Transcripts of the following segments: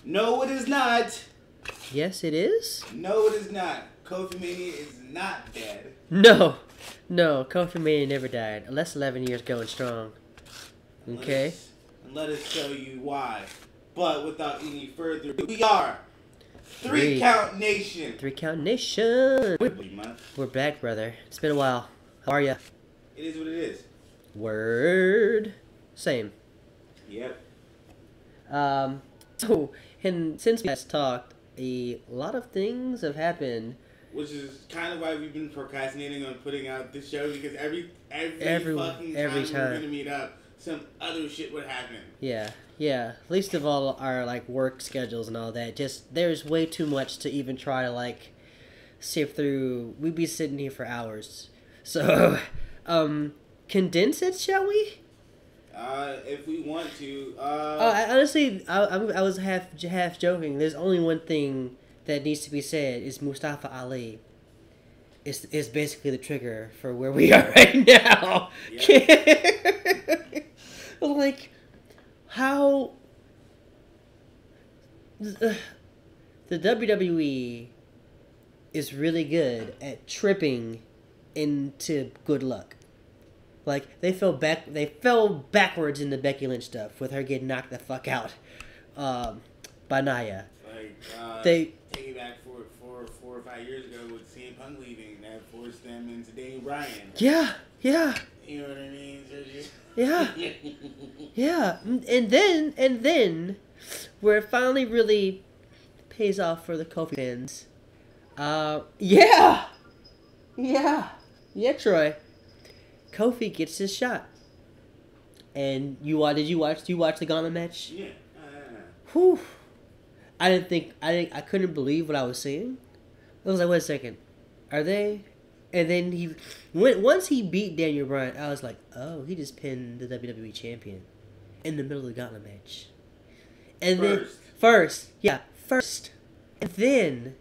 No, it is not. Yes, it is? No, it is not. KOFIMANIA is not dead. No. No, KOFIMANIA never died. Unless 11 years going strong. Okay? And let us show you why. But without any further ado, we are Three Count Nation. 3 Count Nation. We're back, brother. It's been a while. How are ya? It is what it is. Word. Same. Yep. So, and since we last talked, a lot of things have happened. Which is kind of why we've been procrastinating on putting out this show, because every fucking time we're going to meet up, some other shit would happen. Yeah. Least of all our, like, work schedules and all that. Just, there's way too much to even try to, like, sift through. We'd be sitting here for hours. So, condense it, shall we? If we want to. Honestly, I was half joking. There's only one thing that needs to be said is Mustafa Ali. Is basically the trigger for where we are right now. Yeah. Like, how the WWE is really good at tripping into good luck. Like, they fell backwards in the Becky Lynch stuff with her getting knocked the fuck out by Nia. Like, take it back 4 or 5 years ago with CM Punk leaving, that forced them into Daniel Bryan. Yeah. You know what I mean? Yeah. And then, where it finally really pays off for the Kofi fans. Yeah, Troy. Kofi gets his shot. And did you watch the Gauntlet match? Yeah. Whew. I couldn't believe what I was seeing. I was like, wait a second. Are they? And then once he beat Daniel Bryan, I was like, oh, he just pinned the WWE champion in the middle of the Gauntlet match. And first. And then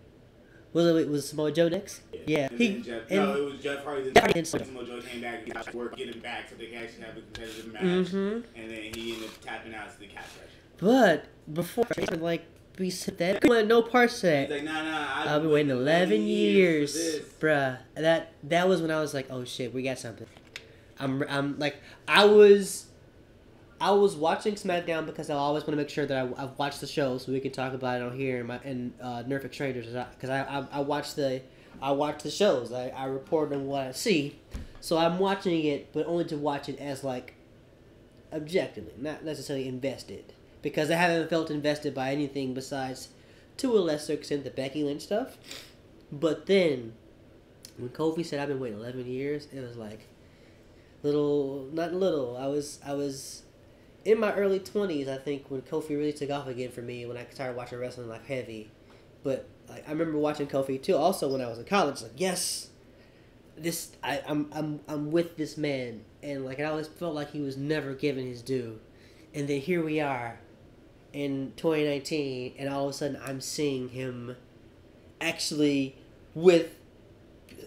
was Samoa Joe next? Yeah. It was Jeff Hardy. Then Samoa Joe came back and got work, get him back so they could actually have a competitive match. Mm-hmm. And then he ended up tapping out to the cat rush. But before, like, we said that, I wanted no parts of that. He's like, nah, I've been waiting 11 years, bruh. That was when I was like, oh shit, we got something. I'm like, I was watching SmackDown because I always want to make sure that I've watched the show so we can talk about it on here and Nerfic Strangers, because I watch the shows. I report on what I see, so I'm watching it, but only to watch it as, like, objectively, not necessarily invested. Because I haven't felt invested by anything besides, to a lesser extent, the Becky Lynch stuff. But then, when Kofi said I've been waiting 11 years, it was like, not little. I was in my early 20s, I think, when Kofi really took off again for me, when I started watching wrestling, like, heavy. But, like, I remember watching Kofi, too, also when I was in college. Like, yes, I'm with this man. And, like, I always felt like he was never given his due. And then here we are in 2019, and all of a sudden I'm seeing him actually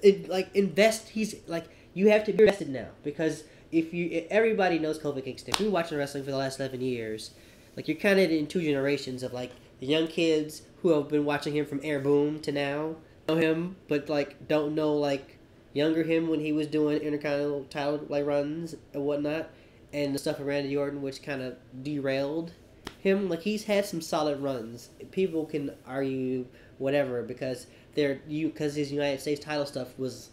invest. He's like, you have to be invested now, because if everybody knows Kofi Kingston. If you've been watching wrestling for the last 11 years, like, you're kind of in two generations of, like, the young kids who have been watching him from Air Boom to now know him, but, like, don't know, like, younger him when he was doing Intercontinental title, like, runs and whatnot. And the stuff with Randy Orton, which kind of derailed him. Like, he's had some solid runs. People can argue whatever because his United States title stuff was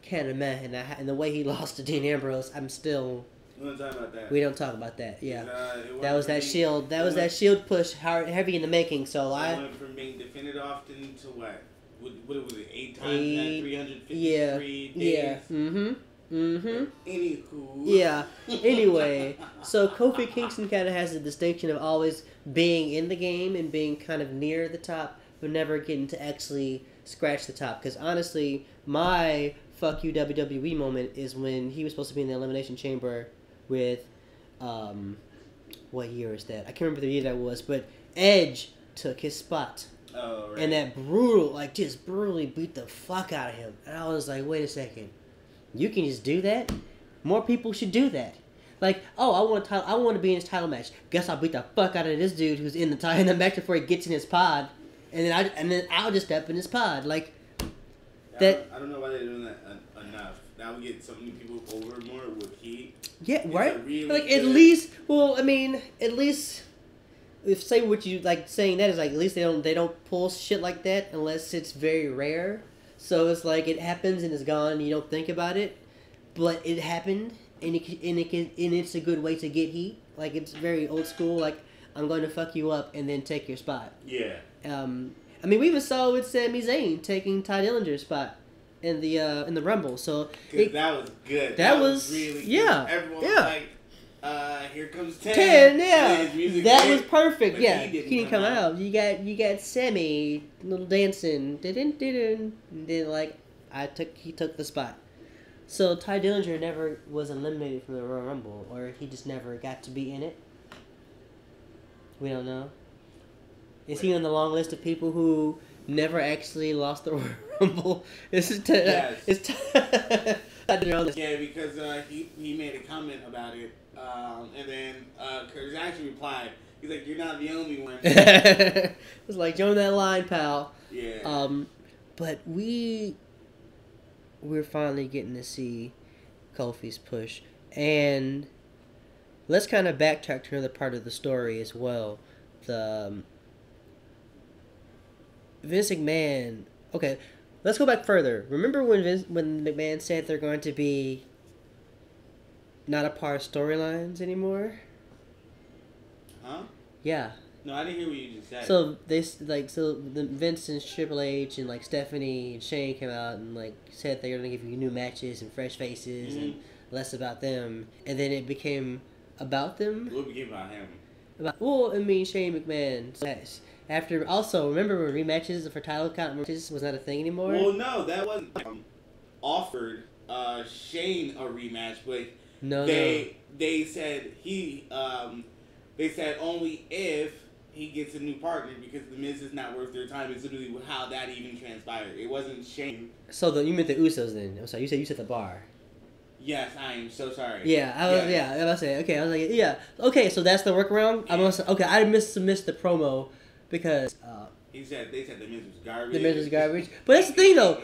kind of meh, and the way he lost to Dean Ambrose, I'm still. We don't talk about that. We don't talk about that. Yeah, that was that Shield. That was that Shield push, heavy in the making. So I went from being defended often to what? What was it? 8 times in 353 days. Yeah. Mm-hmm. Anywho. Yeah. Anyway, so Kofi Kingston kind of has the distinction of always being in the game and being kind of near the top, but never getting to actually scratch the top. Because honestly, my fuck you WWE moment is when he was supposed to be in the Elimination Chamber with, what year is that? I can't remember the year that was, but Edge took his spot. Oh, right. And that just brutally beat the fuck out of him. And I was like, wait a second. You can just do that? More people should do that. Like, oh, I want to be in this title match. Guess I'll beat the fuck out of this dude who's in the match before he gets in his pod, and then I'll just step in his pod. Like that. I don't know why they're doing that enough. That would get so many people over more with heat. Yeah, right. Really like good. at least, well, I mean, at least. If say what you like saying that is like at least they don't pull shit like that unless it's very rare. So it's like it happens and it's gone and you don't think about it, but it happened and it's a good way to get heat. Like it's very old school. Like I'm going to fuck you up and then take your spot. Yeah. I mean we even saw with Sami Zayn taking Ty Dillinger's spot in the Rumble. So that was good. That was really yeah. good. Everyone was like. Here comes 10. 10, yeah. That was perfect. But yeah, he didn't come out. You got Sammy little dancing, and then like he took the spot. So Ty Dillinger never was eliminated from the Royal Rumble, or he just never got to be in it. We don't know. Is he on the long list of people who never actually lost the Royal Rumble? Yes. Yeah, because he made a comment about it. And then Curtis actually replied, he's like, "You're not the only one." It was like, join that line, pal. Yeah. But we're finally getting to see Kofi's push. And let's kind of backtrack to another part of the story as well. The Vince McMahon. Okay, let's go back further. Remember when McMahon said they're going to be not a part of storylines anymore? Huh? Yeah. No, I didn't hear what you just said. So the Vince and Triple H and like Stephanie and Shane came out and like said they're gonna give you new matches and fresh faces and less about them, and then it became about them. What became about him? Shane McMahon. Yes. After also remember when rematches for title count matches was not a thing anymore. Well, no, that wasn't offered Shane a rematch, but. They said they said only if he gets a new partner because the Miz is not worth their time. Is literally how that even transpired. It wasn't Shane. So you meant the Usos then? I'm sorry, you said the Bar. Yes, I am so sorry. Yeah, I was saying okay. I was like yeah. Okay, so that's the workaround. Yeah. I missed the promo because. They said the Miz was garbage. The Miz was garbage. But that's the thing, though.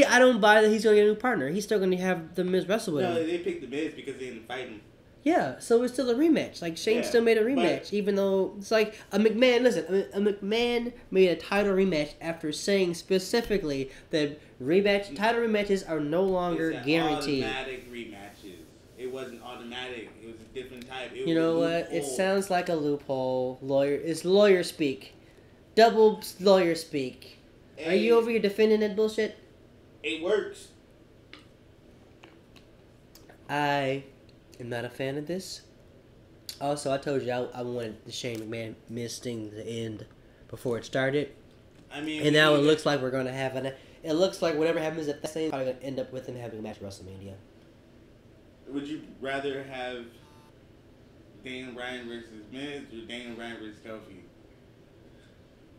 I don't buy that he's going to get a new partner. He's still going to have the Miz wrestle with him. No, they picked the Miz because they didn't fight him. Yeah, so it's still a rematch. Like, Shane still made a rematch, even though it's like a McMahon. Listen, a McMahon made a title rematch after saying specifically that title rematches are no longer guaranteed. Automatic rematches. It wasn't automatic. It was a different type. You know what? It sounds like a loophole. It's lawyer speak. Double lawyer speak. Are you over here defending that bullshit? It works. I am not a fan of this. Also, I told you I wanted the Shane McMahon Miz thing to end before it started. I mean, and now it looks like we're going to have it looks like whatever happens at that same, probably going to end up with him having a match at WrestleMania. Would you rather have Daniel Bryan versus Miz or Daniel Bryan versus Kofi?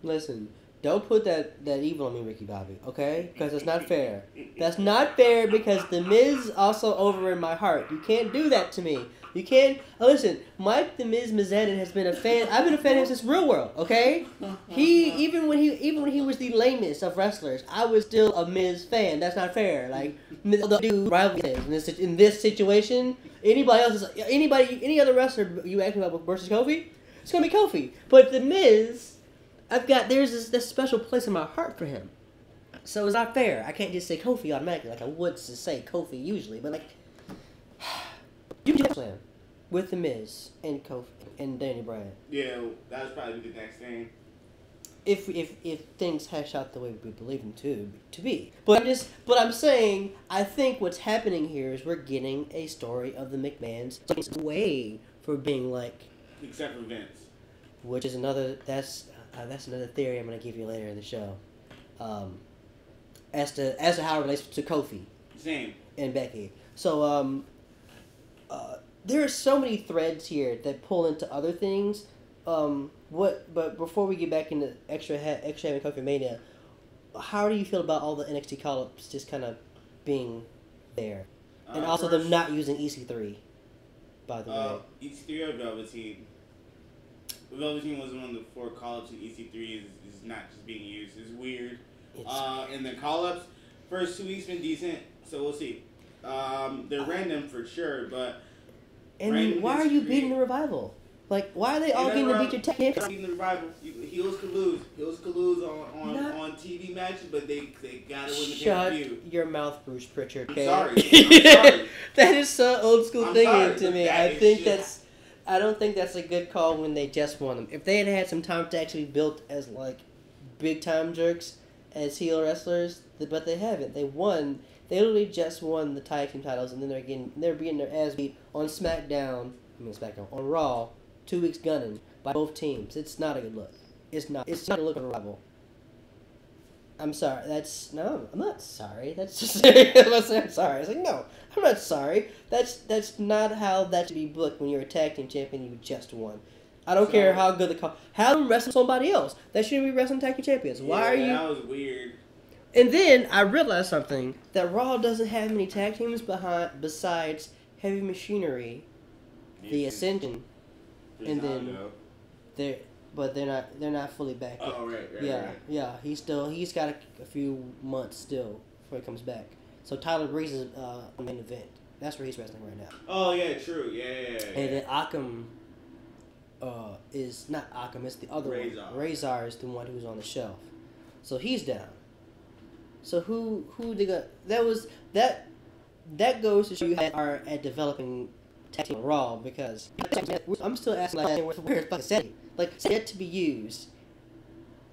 Listen, don't put that evil on me, Ricky Bobby, okay? Because it's not fair. That's not fair because the Miz also over in my heart. You can't do that to me. You can't. Listen, Mike the Miz Mizanin has been a fan. I've been a fan of him since Real World, okay? Even when he was the lamest of wrestlers, I was still a Miz fan. That's not fair. Like the dude rivalry in this situation, any other wrestler you ask me about versus Kofi, it's gonna be Kofi. But the Miz. There's this special place in my heart for him. So it's not fair. I can't just say Kofi automatically like I would to say Kofi usually. But like, you can slam with The Miz and Kofi and Danny Bryan. Yeah, that was probably the next thing. If things hash out the way we believe them to be. But I'm saying, I think what's happening here is we're getting a story of the McMahons way for being like... Except for Vince. Which is another... That's another theory I'm going to give you later in the show. As to how it relates to Kofi. Same. And Becky. So, there are so many threads here that pull into other things. But before we get back into extra having KOFIMANIA, how do you feel about all the NXT call-ups just kind of being there? And also them not using EC3? by the way. EC3 or Velveteen? Velveteen was one of the 4 call-ups, and EC3 is not just being used. It's weird. And the call-ups, first 2 weeks been decent, so we'll see. They're random for sure, but... And why are you beating the Revival? Like, why are they all getting to beat your tech champions? Beating the Revival. Heels could lose. Heels could lose on TV matches, but they gotta win the pay-per-view. Shut your mouth, Bruce Pritchard. Okay? I'm sorry. That is so old school thinking to me. I don't think that's a good call when they just won them. If they had had some time to actually build as like big time jerks as heel wrestlers, but they haven't. They won. They literally just won the tag team titles, and then they're getting their ass beat on SmackDown. On Raw, 2 weeks gunning by both teams. It's not a good look. It's not a look for the Rival. I'm sorry. I'm not sorry. That's just I'm sorry. I was like, no, I'm not sorry. That's not how that should be booked when you're a tag team champion. You just won. I don't care how good have them wrestle somebody else. That shouldn't be wrestling tag team champions. Why are you? That was weird. And then I realized something, that Raw doesn't have many tag teams besides Heavy Machinery, the Ascension, and then they're not fully back yet. Oh right. Yeah. He's got a few months still before he comes back. So Tyler Breeze is on the main event. That's where he's wrestling right now. Oh yeah, true. Yeah. And then Akam is not Akam. It's the other one. Razor is the one who's on the shelf. So he's down. So who they got? That goes to show you how they are at developing tag team Raw, because I'm still asking where's fucking Sandy? Like, yet to be used.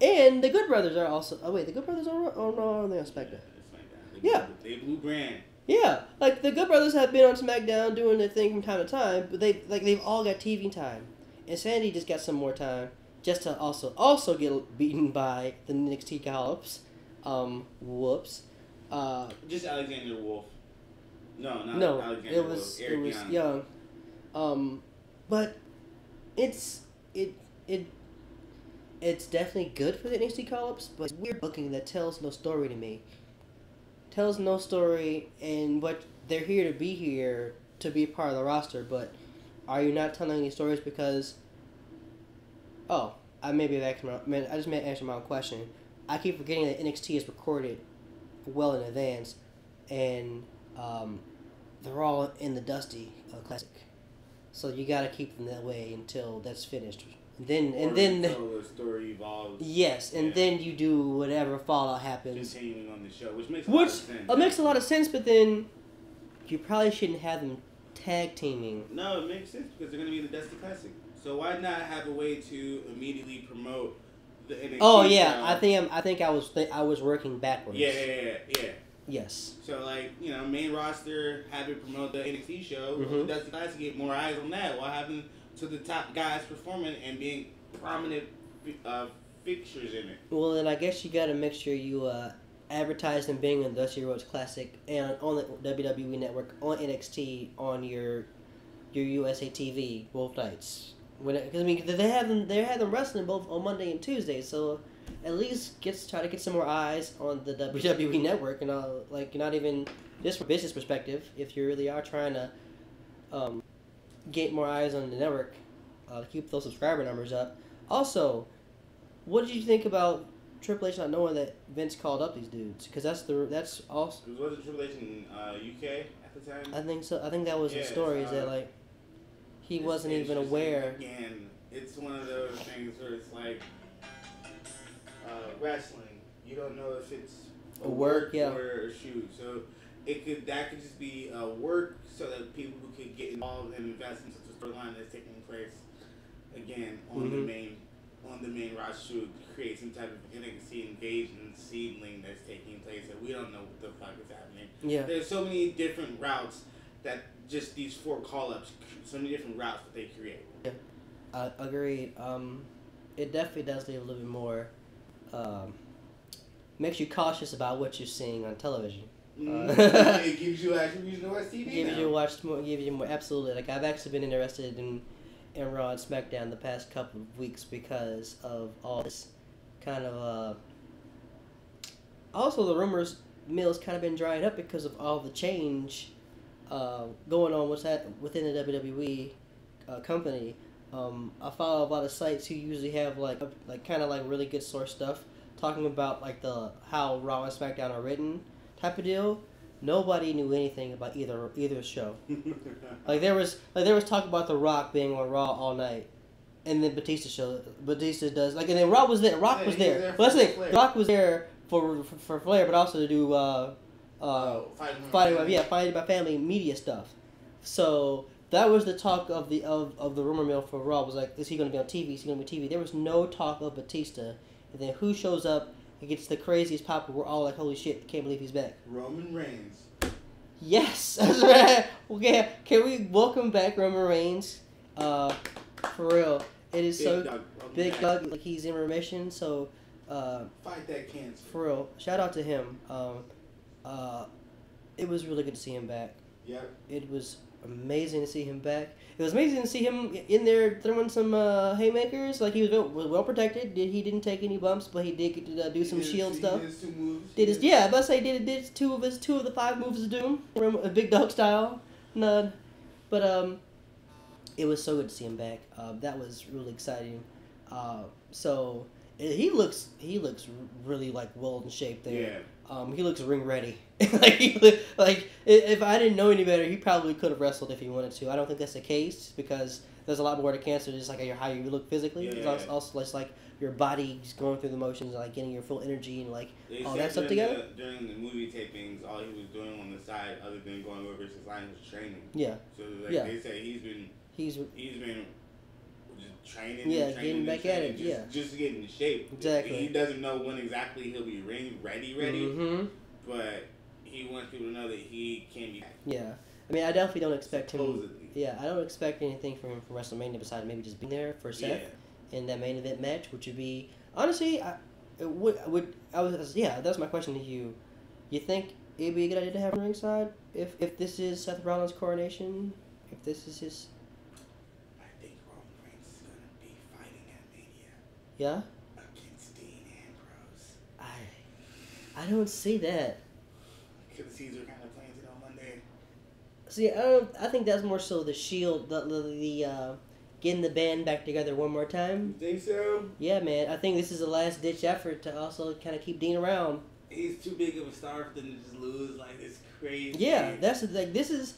And the Good Brothers are also. Oh wait, the Good Brothers are on they're on SmackDown. Yeah. They blew brand. Yeah, like the Good Brothers have been on SmackDown doing their thing from time to time, but they've all got TV time, and Sandy just got some more time just to also get beaten by the NXT Gallops. Whoops. Just Alexander Wolf. No, Alexander Wolf. It was Young. But it's definitely good for the NXT call-ups, but it's weird booking that tells no story to me. Tells no story, and what they're here to be part of the roster, but are you not telling any stories because... Oh, I just may answer my own question. I keep forgetting that NXT is recorded well in advance, and they're all in the Dusty Classic. So you gotta keep them that way until that's finished. Then until the story evolves. Yes, and then you do whatever fallout happens. Continuing on the show, which makes a lot of sense. It makes a lot of sense, but then you probably shouldn't have them tag teaming. No, it makes sense because they're gonna be in the Dusty Classic. So why not have a way to immediately promote the NXT? Oh yeah, show? I think I was working backwards. Yeah. Yes. So main roster, have it promote the NXT show. Mm-hmm. The Dusty Classic, get more eyes on that. While having to the top guys performing and being prominent fixtures in it. Well, then I guess you got to make sure you advertise them being in the Dusty Rhodes Classic and on the WWE Network, on NXT, on your USA TV both nights. Because they have them wrestling both on Monday and Tuesday, so at least try to get some more eyes on the WWE Network, and not even just from a business perspective. If you really are trying to get more eyes on the network, to keep those subscriber numbers up. Also, what did you think about Triple H not knowing that Vince called up these dudes? Because that's also. Was it Triple H in UK at the time? I think so. I think that was the story. Is that he wasn't even aware. Again, it's one of those things where it's like wrestling. You don't know if it's a work or a shoot. So that could just be a work so that people who could get involved and invest into the storyline that's taking place again on the main roster to create some type of NXT engagement seedling that's taking place that we don't know what the fuck is happening. Yeah. There's so many different routes that just these 4 call-ups, so many different routes that they create. Yeah, agreed. It definitely does leave a little bit more, makes you cautious about what you're seeing on television. It gives you actually reason to watch TV. Gives you more. Absolutely. Like, I've actually been interested in Raw and SmackDown the past couple of weeks because of all this kind of. Also, the rumors mill's kind of been drying up because of all the change going on what's within the WWE company. I follow a lot of sites who usually have like kind of like really good source stuff talking about like how Raw and SmackDown are written type of deal. Nobody knew anything about either show. like there was talk about The Rock being on Raw all night, and then Batista does like, and then Rock was there. Rock was there. But let's say Rock was there for Flair, but also to do fighting by family media stuff. So that was the talk of the rumor mill for Raw, was like, is he going to be on TV? Is he going to be on TV? There was no talk of Batista. And then who shows up and gets the craziest pop? We're all like, holy shit, can't believe he's back. Roman Reigns. Yes. That's right. Okay, can we welcome back Roman Reigns? For real. It is Big Doug, like he's in remission, so fight that cancer. For real. Shout out to him. It was really good to see him back. Yep. It was amazing to see him back. It was amazing to see him in there throwing some haymakers. Like he was well protected. He didn't take any bumps, but he did get to do some shield stuff. Did his 2 moves. Did two of the 5 moves of doom, a Big Dog style. None, but it was so good to see him back. That was really exciting. So he looks really like well in shape there. Yeah. He looks ring ready. If I didn't know any better, he probably could have wrestled if he wanted to. I don't think that's the case because there's a lot more to cancer, just like how you look physically. Yeah, It's also just like your body's going through the motions, like getting your full energy and like all that stuff during together. During the movie tapings, all he was doing on the side, other than going over his line, was training. Yeah. So they say he's been just training. Getting back at it. Just getting in shape. Exactly. He doesn't know when exactly he'll be ready. Mm-hmm. But he wants people to know that he can be back. Yeah. I mean, I definitely don't expect him. Supposedly. Yeah, I don't expect anything from him for WrestleMania besides maybe just being there for Seth in that main event match, which would be honestly, that's my question to you. You think it'd be a good idea to have him ringside if this is Seth Rollins' coronation? If this is his. I think Roman Reigns is gonna be fighting at Mania. Yeah. Against Dean Ambrose. I don't see that. Because Caesar kind of plans it on Monday. See, I think that's more so the Shield, the getting the band back together one more time. You think so? Yeah, man. I think this is a last ditch effort to also kind of keep Dean around. He's too big of a star for them to just lose like this crazy. Yeah, that's like this is.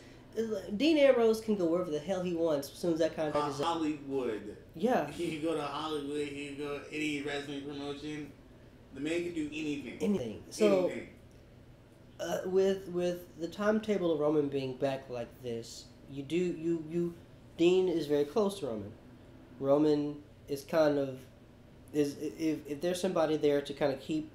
Dean Ambrose can go wherever the hell he wants as soon as that contract is up. Hollywood. Yeah. He can go to Hollywood. He can go to any wrestling promotion. The man can do anything. Anything. So, with the timetable of Roman being back like this, Dean is very close to Roman. Roman is kind of if there's somebody there to kind of keep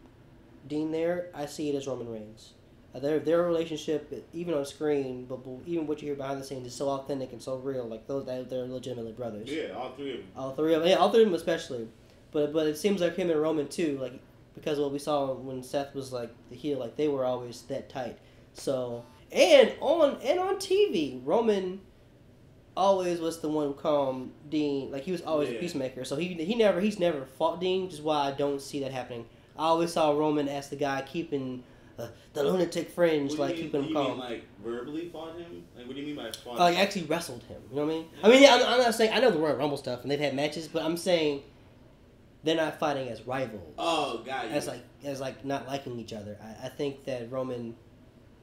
Dean there, I see it as Roman Reigns. Their relationship, even on screen, but even what you hear behind the scenes, is so authentic and so real. Like they're legitimately brothers. Yeah, all 3 of them. All 3 of them. Yeah, all 3 of them especially. But it seems like him and Roman too. Like because of what we saw when Seth was like the heel, like they were always that tight. So and on TV, Roman always was the one who calmed Dean. Like he was always a peacemaker. So he's never fought Dean, which is why I don't see that happening. I always saw Roman as the guy keeping the lunatic fringe, like keeping him calm. You mean like verbally fought him? Like what do you mean by fought? Like actually wrestled him. You know what I mean? I mean, yeah, I'm not saying I know the Royal Rumble stuff and they've had matches, but I'm saying they're not fighting as rivals. Oh, got you. As not liking each other. I think that Roman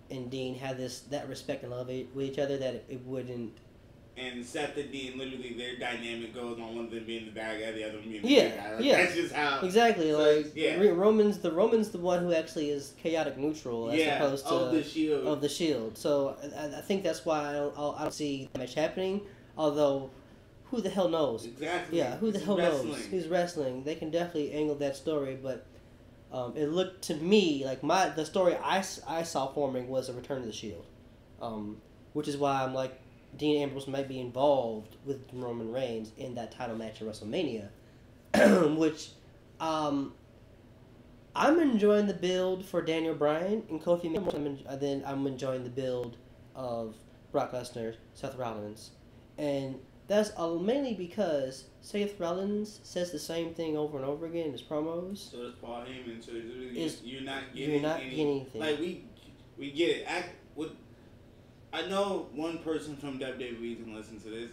and Dean have that respect and love with each other that it wouldn't. And Seth and Dean, literally, their dynamic goes on one of them being the bad guy, the other one being the good guy. Like, that's just how. Exactly. So, Roman's the one who actually is chaotic neutral as opposed to of the Shield. So I think that's why I don't see that much happening. Although, who the hell knows? Exactly. Yeah, who the hell knows? Who's wrestling? They can definitely angle that story, but it looked to me like the story I saw forming was a return to the Shield, which is why I'm like. Dean Ambrose might be involved with Roman Reigns in that title match at WrestleMania, which I'm enjoying the build for Daniel Bryan and KOFIMANIA. Then I'm enjoying the build of Brock Lesnar, Seth Rollins, and that's mainly because Seth Rollins says the same thing over and over again in his promos. So does Paul Heyman. So you're not getting anything. Like we get it. I know one person from WWE can listen to this.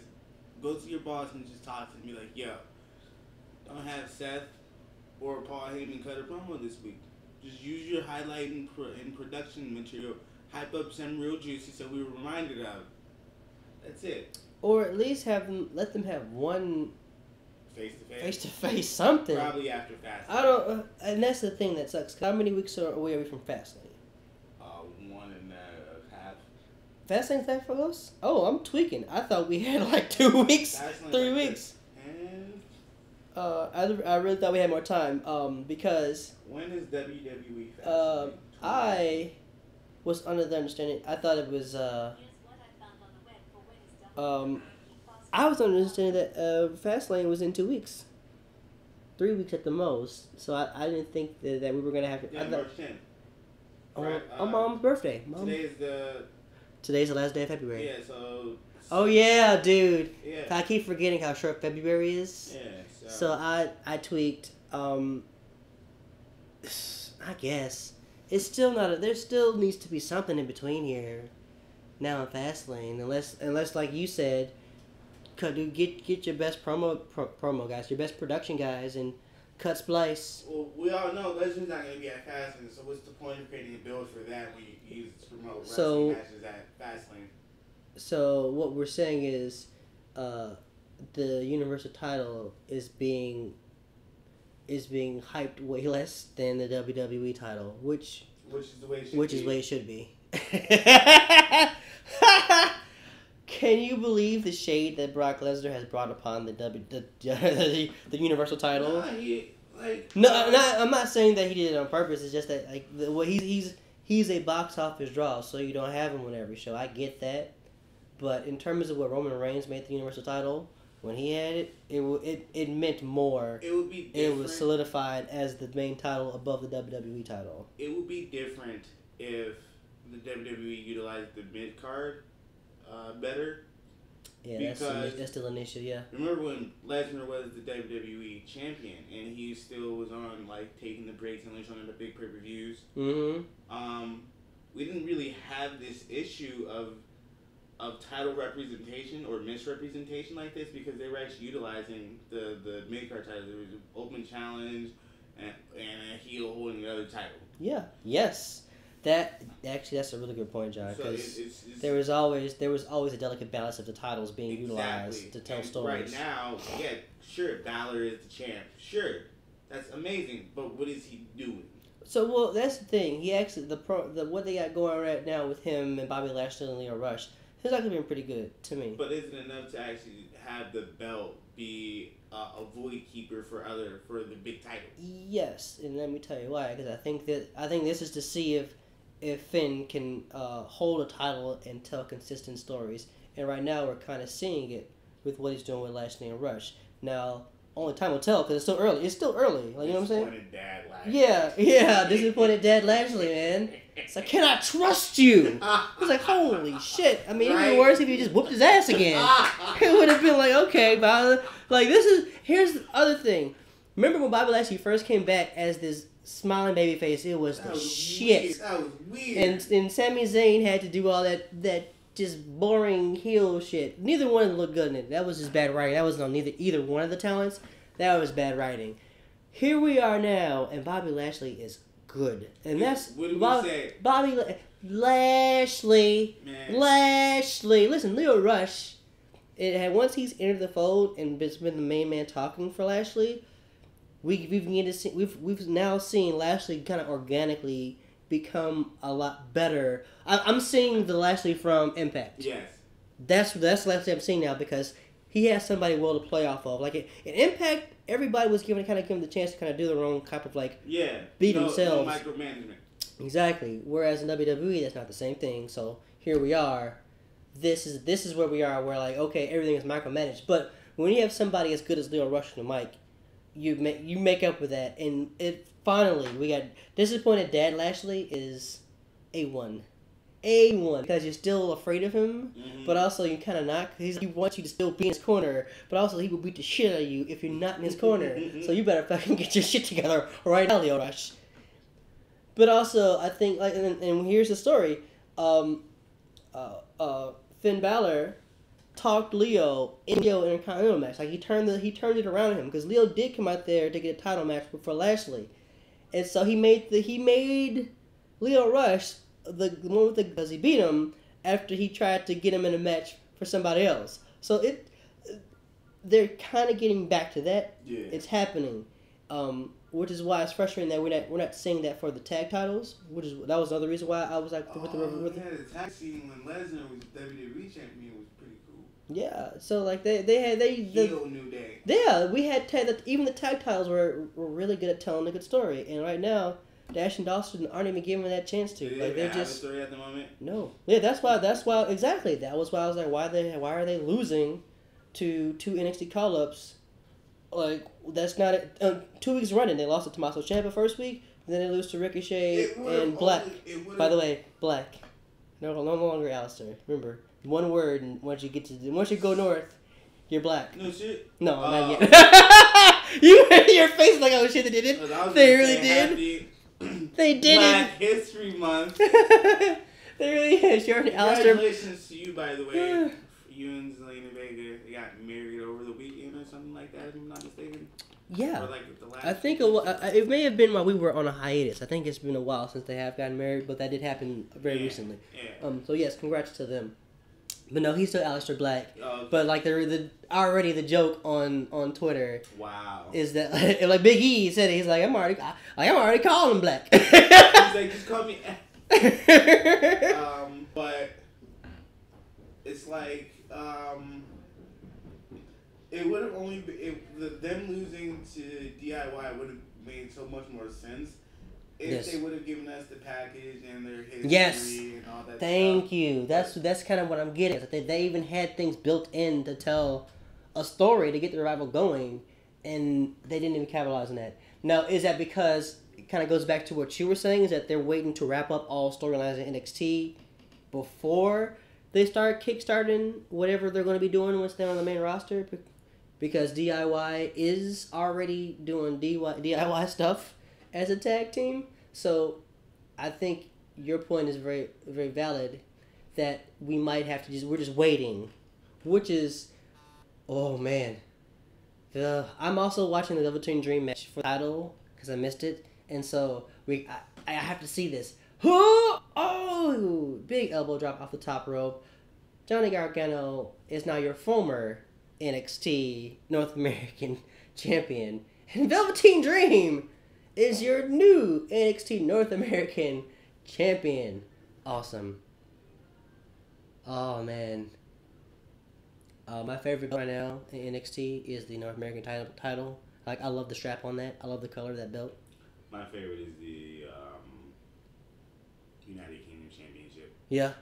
Go to your boss and just talk to him. Be like, yo, don't have Seth or Paul Heyman cut a promo this week. Just use your highlight and production material. Hype up some real juicy so we were reminded of. That's it. Or at least let them have one face to face something. Probably after Fastlane. I don't, and that's the thing that sucks. How many weeks away are we from Fastlane? 1.5. Fastlane's that for us? Oh, I'm tweaking. I thought we had like 2 weeks, 3 weeks. I really thought we had more time. Because when is WWE Fastlane? I was under the understanding. I thought it was. I was under the understanding that Fastlane was in 2 weeks, 3 weeks at the most. So I didn't think that we were gonna have. Yeah, March 10th. On Mom's birthday. Today's the last day of February. Yeah. So. Oh yeah, dude. Yeah. I keep forgetting how short February is. Yeah. So I tweaked. I guess it's still not. There still needs to be something in between here. Now in Fastlane, unless like you said, get your best promo guys, your best production guys, and cut splice. Well, we all know Legend's not going to be at Fastlane, so what's the point of creating a build for that when you use it to promote wrestling matches at Fastlane? So what we're saying is, the Universal title is being hyped way less than the WWE title, which is the way it should be. Can you believe the shade that Brock Lesnar has brought upon the Universal title? I'm not saying that he did it on purpose. It's just that he's a box office draw, so you don't have him on every show. I get that, but in terms of what Roman Reigns made the Universal title, when he had it meant more. It would be different. It was solidified as the main title above the WWE title. It would be different if the WWE utilized the mid card better. Yeah, that's still an issue. Yeah. Remember when Lesnar was the WWE champion and he still was on like taking the breaks and only showing the big pay-per-views. Mm-hmm. We didn't really have this issue of title representation or misrepresentation like this because they were actually utilizing the mid card title. There was an open challenge and a heel holding the other title. Yeah. Yes. That's a really good point, John. Because there was always a delicate balance of the titles being utilized to tell stories. Right now, yeah, sure, Balor is the champ. Sure, that's amazing. But what is he doing? So well, that's the thing. He actually what they got going right now with him and Bobby Lashley and Leo Rush. It's actually been pretty good to me. But isn't it enough to actually have the belt be a void keeper for the big title? Yes, and let me tell you why. Because I think this is to see if Finn can hold a title and tell consistent stories. And right now we're kind of seeing it with what he's doing with Lashley and Rush. Now, only time will tell because it's still early. It's still early. Like, you know what I'm saying? Disappointed Dad Lashley. Yeah. Disappointed Dad Lashley, man. It's like, can I trust you? It's like, holy shit. I mean, it would be worse if you just whooped his ass again. It would have been like, okay, Bobby. Like, here's the other thing. Remember when Bobby Lashley first came back as this smiling babyface? It was the shit. That was weird. And Sami Zayn had to do all that just boring heel shit. Neither one of them looked good in it. That was just bad writing. That wasn't on either one of the talents. That was bad writing. Here we are now, and Bobby Lashley is good. And that's what did we say? Bobby Lashley. Man. Lashley. Listen, Leo Rush. Once he's entered the fold and been the main man talking for Lashley, we've now seen Lashley kind of organically become a lot better. I'm seeing the Lashley from Impact. Yes. That's the Lashley I'm seeing now because he has somebody well to play off of. Like in Impact, everybody was given the chance to kind of do their own type of beat themselves. No micromanagement. Exactly. Whereas in WWE, that's not the same thing. So here we are. This is where we are. Where okay, everything is micromanaged. But when you have somebody as good as Leo Rush on the mic, you make up with that, and finally we got disappointed. Dad Lashley is A1, because you're still afraid of him, but also you kind of not. Because he wants you to still be in his corner, but also he will beat the shit out of you if you're not in his corner. So you better fucking get your shit together right now, Leo Rush. But also I think and here's the story. Finn Balor talked Leo in an Intercontinental match. Like he turned it around on him because Leo did come out there to get a title match for Lashley, and so he made Leo Rush the one with because he beat him after he tried to get him in a match for somebody else. So they're kind of getting back to that. Yeah, it's happening, which is why it's frustrating that we're not seeing that for the tag titles. That was another reason why I was like with the tag scene when Lesnar was WWE champion was pretty cool. Yeah, so like the New Day. Yeah, we had even the tag titles were really good at telling a good story, and right now Dash and Dawson aren't even given that chance to. Like they're just a story at the moment. No, yeah, that's why exactly. That was why I was like, why are they losing to two NXT call ups? Like that's not 2 weeks running. They lost to Tommaso Ciampa first week, and then they lose to Ricochet and Black. By the way, Black, no longer Alistair. Remember. One word, and once you go north, you're black. No shit. No, not yet. Your face like, oh shit, they did it. They really did. They did Black History Month. They really did. Sure, Congratulations to you, by the way. You and Zelina Vega, they got married over the weekend or something like that, if I'm not mistaken. Yeah. Or like the last I think it may have been while we were on a hiatus. I think it's been a while since they have gotten married, but that did happen very recently. Yeah. So yes, congrats to them. But no, he's still Aleister Black. Oh, okay. But like already the joke on Twitter. Wow. Is that like Big E said it, he's like I'm already calling him Black. He's like just call me. But it's like it would have only been them losing to DIY would have made so much more sense. If they would have given us the package and their history and all that Thank stuff. you. That's kind of what I'm getting. They even had things built in to tell a story to get the revival going, and they didn't even capitalize on that. Now, is that because it kind of goes back to what you were saying, is that they're waiting to wrap up all storylines in NXT before they start kickstarting whatever they're going to be doing once they're on the main roster? Because DIY is already doing DIY stuff as a tag team. So I think your point is very, very valid that we might have to we're just waiting, which is, oh man. I'm also watching the Velveteen Dream match for the title because I missed it. And so I have to see this. Oh, big elbow drop off the top rope. Johnny Gargano is now your former NXT North American champion. And Velveteen Dream is your new NXT North American champion. Awesome. Oh, man. My favorite right now in NXT is the North American title. Like, I love the strap on that. I love the color of that belt. My favorite is the United Kingdom Championship. Yeah.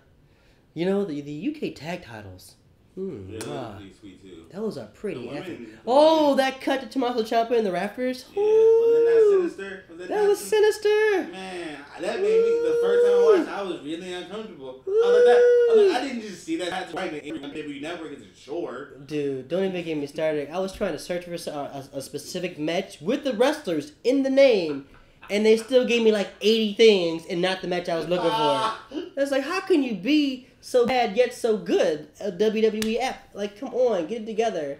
You know, the UK tag titles. They're pretty sweet too. Those are pretty epic. Oh, that cut to Tommaso Ciampa in the rafters. Yeah, wasn't that sinister? That was sinister. Man, that made me, the first time I watched, I was really uncomfortable. I didn't just see that. I had to write it in WWE Network as a chore. Dude, don't even get me started. I was trying to search for a specific match with the wrestlers in the name, and they still gave me like 80 things and not the match I was looking for. I was like, how can you be so bad yet so good? A WWE app. Like, come on, get it together.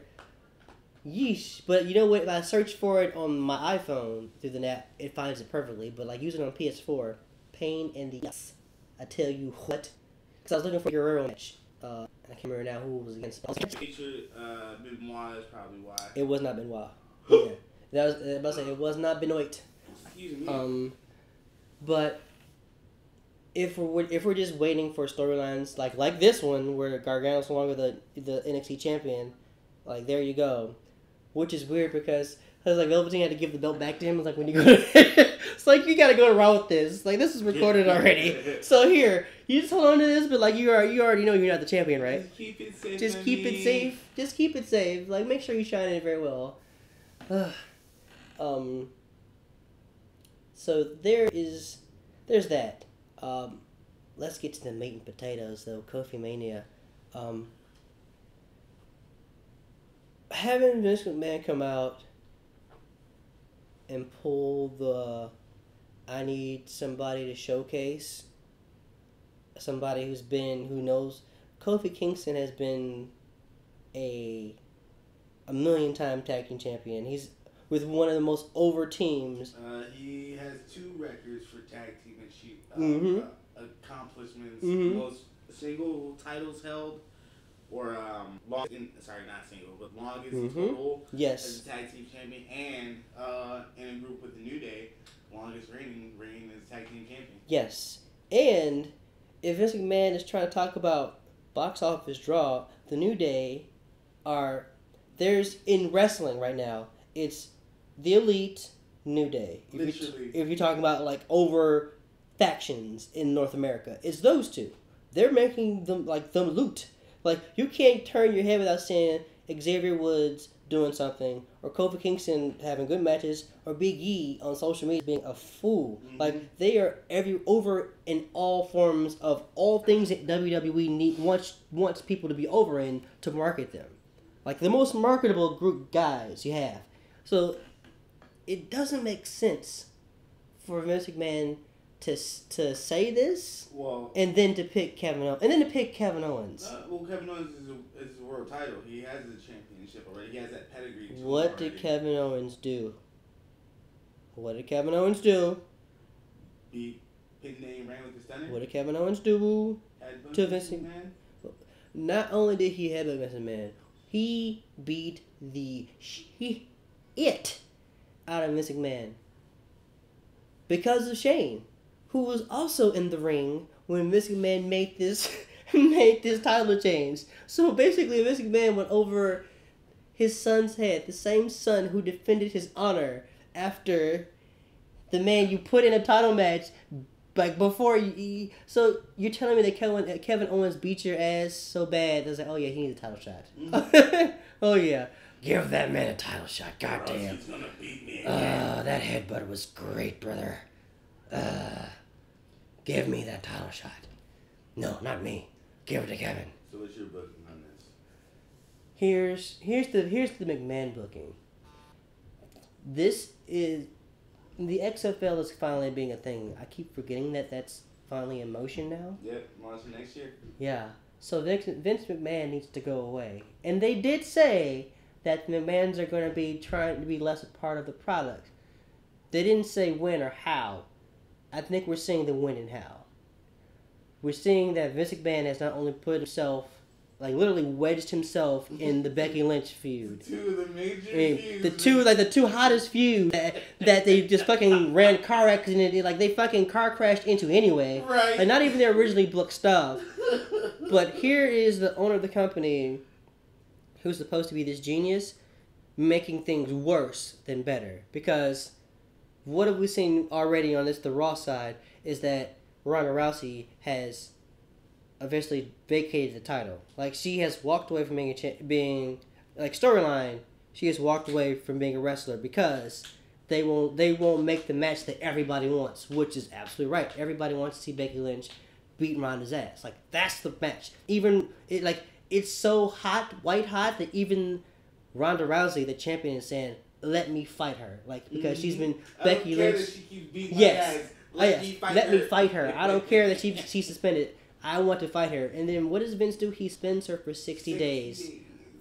Yeesh. But you know what? If I search for it on my iPhone through the app, it finds it perfectly. But like using it on PS4, pain in the ass. I tell you what. Because I was looking for your Guerrero match. And I can't remember now who was against. Featured Benoit is probably why. It was not Benoit. Yeah. That was about to say it was not Benoit. Excuse me. But if we're just waiting for storylines like this one where Gargano's no longer the NXT champion, like there you go, which is weird because like Velveteen had to give the belt back to him. It's like when you go to it's like you gotta go around with this. Like this is recorded already. So here, you just hold on to this, but like you already know you're not the champion, right? Just keep it safe. Just keep it safe. Just keep it safe. Like make sure you shine it very well. So there's that. Let's get to the meat and potatoes though. KOFIMANIA. Having Vince McMahon come out and pull the I need somebody to showcase somebody who knows, Kofi Kingston has been a million-time tag team champion. He's with one of the most over teams. He has 2 records for tag team accomplishments. Most single titles held, or not single, but longest total as a tag team champion, and in a group with the New Day, longest reigning as tag team champion. Yes, and if Vince McMahon is trying to talk about box office draw, the New Day there's in wrestling right now, it's the Elite, New Day. If you're talking about like over factions in North America, it's those two. They're making them loot. Like, you can't turn your head without saying Xavier Woods doing something, or Kofi Kingston having good matches, or Big E on social media being a fool. Like, they are over in all forms of all things that WWE wants people to be over in to market them. Like, the most marketable group guys you have. So, it doesn't make sense for Vince McMahon to say this, and then to pick Kevin Owens, Kevin Owens. Kevin Owens is a world title. He has the championship already. He has that pedigree. What did Kevin Owens do? Beat Pin Name Ran with the Stunner. What did Kevin Owens do to Vince McMahon? Not only did he headbutt Vince McMahon, he beat the shit out of Vince McMahon because of Shane, who was also in the ring when Vince McMahon made this title change. So basically, Vince McMahon went over his son's head, the same son who defended his honor after the man you put in a title match, like before you. So you're telling me that Kevin Owens beat your ass so bad? It's like, oh yeah, he needs a title shot. Oh yeah, give that man a title shot. Goddamn. He's gonna beat me again. That headbutt was great, brother. Give me that title shot. No, not me. Give it to Kevin. So what's your booking on this? Here's the McMahon booking. This is the XFL is finally being a thing. I keep forgetting that that's finally in motion now. Yep, launching next year. Yeah. So Vince McMahon needs to go away, and they did say that the McMahons are going to be trying to be less a part of the product. They didn't say when or how. I think we're seeing the when and how. We're seeing that Vince McMahon has not only put himself, like literally wedged himself in the Becky Lynch feud. Two of the major feuds. The two hottest feuds that they just fucking ran car accident, like they fucking car crashed into anyway. Right. Like not even their originally booked stuff. But here is the owner of the company, who's supposed to be this genius, making things worse than better. Because what have we seen already on the Raw side is that Ronda Rousey has eventually vacated the title. Like, she has walked away from being like, storyline, she has walked away from being a wrestler because they won't make the match that everybody wants, which is absolutely right. Everybody wants to see Becky Lynch beat Ronda's ass. Like, that's the match. It's so hot, white hot, that even Ronda Rousey, the champion, is saying, let me fight her. Like, because she's been Becky Lynch. That she keeps beating my ass. Let me fight her. I don't care that she's suspended. I want to fight her. And then what does Vince do? He suspends her for 60 days.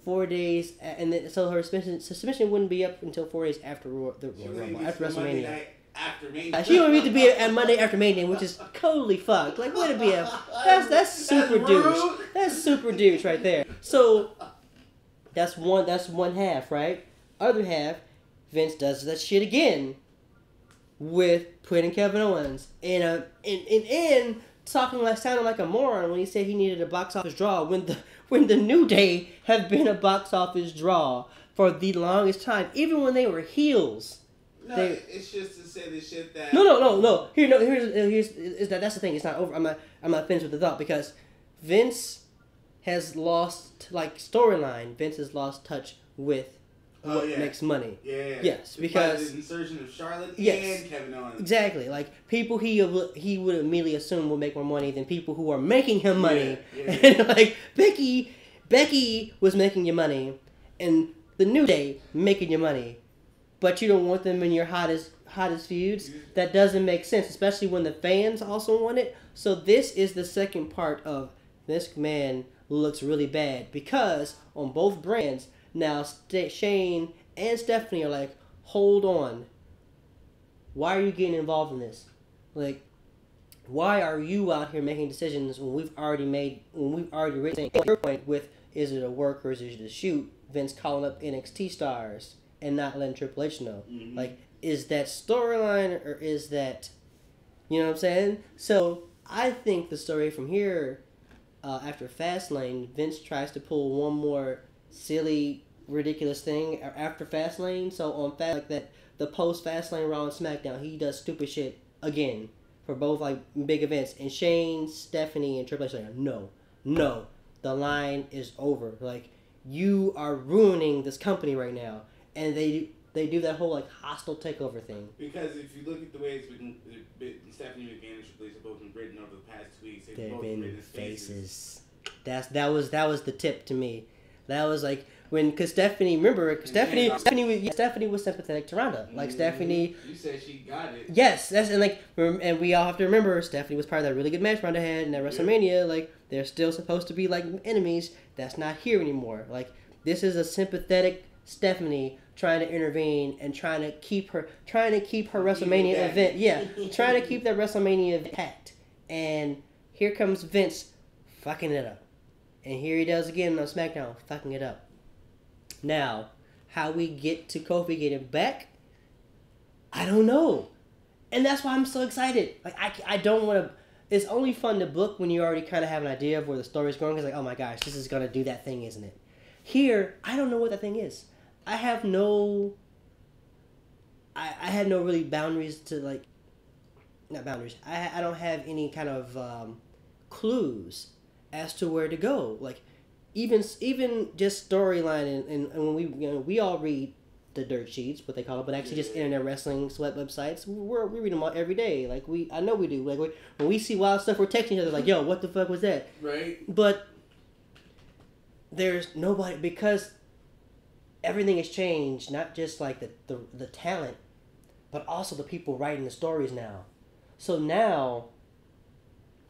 4 days. And then, so her suspension wouldn't be up until 4 days after the Rumble, after WrestleMania. She would need to be at Monday after Mania, which is totally fucked. Like, what a BF. That's super douche. That's super douche right there. So that's one half, right? Other half, Vince does that shit again with putting Kevin Owens in sounding like a moron when he said he needed a box office draw when the New Day have been a box office draw for the longest time, even when they were heels. No, it's just to say the shit that. No. That's the thing. It's not over. I'm not finished with the thought because Vince has lost storyline. Vince has lost touch with what makes money. Yeah. Yes, because by the insertion of Charlotte and Kevin Owens. Exactly. Like, people he would immediately assume will make more money than people who are making him money. Yeah. And like Becky was making you money, and the New Day making you money. but you don't want them in your hottest feuds. That doesn't make sense, especially when the fans also want it. So this is the second part of this man looks really bad because on both brands now Shane and Stephanie are like, hold on, why are you getting involved in this? Like, why are you out here making decisions when we've already written your point with, is it a work or is it a shoot? Vince calling up NXT stars and not letting Triple H know. Mm-hmm. Like, is that storyline or is that, you know what I'm saying? So I think the story from here, after Fastlane, Vince tries to pull one more silly, ridiculous thing after Fastlane. So on the post Fastlane Raw and SmackDown, he does stupid shit again for both like big events. And Shane, Stephanie, and Triple H are like, no, the line is over. Like, you are ruining this company right now. And they do that whole like hostile takeover thing. Because if you look at the way it's been Stephanie McMahon and Triple H have both been written over the past 2 weeks, they've both been faces. That was the tip to me. That was like because Stephanie was sympathetic to Ronda. Like Stephanie, you said she got it. Yes, and we all have to remember Stephanie was part of that really good match Ronda had in that WrestleMania. Like, they're still supposed to be like enemies. That's not here anymore. Like, this is a sympathetic Stephanie trying to intervene and trying to keep her WrestleMania event. Yeah, trying to keep that WrestleMania event intact. And here comes Vince fucking it up. And here he does again on SmackDown, fucking it up. Now, how we get to Kofi getting back, I don't know. And that's why I'm so excited. Like, I don't want to... It's only fun to book when you already kind of have an idea of where the story's going. Because, like, oh my gosh, this is going to do that thing, isn't it? Here, I don't know what that thing is. I have no... I had no really boundaries to, like... Not boundaries. I don't have any kind of clues as to where to go. Like, even just storyline and when we all read the dirt sheets, what they call it, but actually just internet wrestling sweat websites, we read them all every day. Like, I know we do. Like, when we see wild stuff, we're texting each other like, yo, what the fuck was that? Right. But there's nobody, because everything has changed, not just like the talent, but also the people writing the stories now. So now,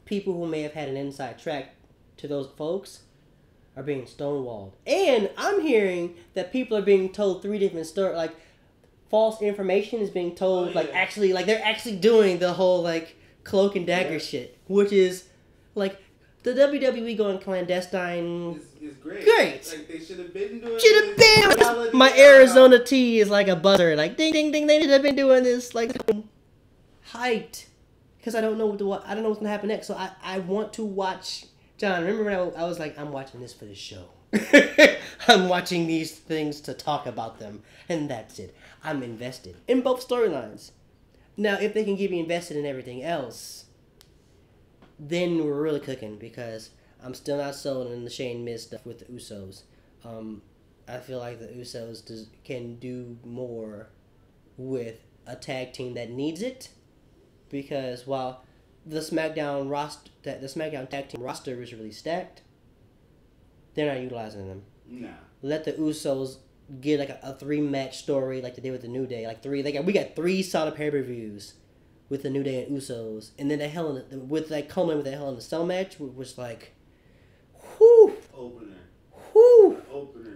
people who may have had an inside track to those folks are being stonewalled. And I'm hearing that people are being told 3 different stories, like, false information is being told, like, actually, like, they're actually doing the whole, like, cloak and dagger shit, which is, like, the WWE going clandestine is great. Great. Like, they should have been doing this. My Arizona tea is like a buzzer, like, ding, ding, ding, they should have been doing this, like, hyped. Because I don't know what's going to happen next. So I want to watch... John, remember when I was like, I'm watching this for the show. I'm watching these things to talk about them. And that's it. I'm invested in both storylines. Now, if they can get me invested in everything else, then we're really cooking. Because I'm still not sold on the Shane Miz stuff with the Usos. I feel like the Usos can do more with a tag team that needs it. Because while the SmackDown tag team roster is really stacked, they're not utilizing them. Nah. Let the Usos get like a 3-match story like they did with the New Day. Like we got 3 solid pay-per-views with the New Day and Usos, and then culminating with the Hell in a Cell match was like, whoo, opener,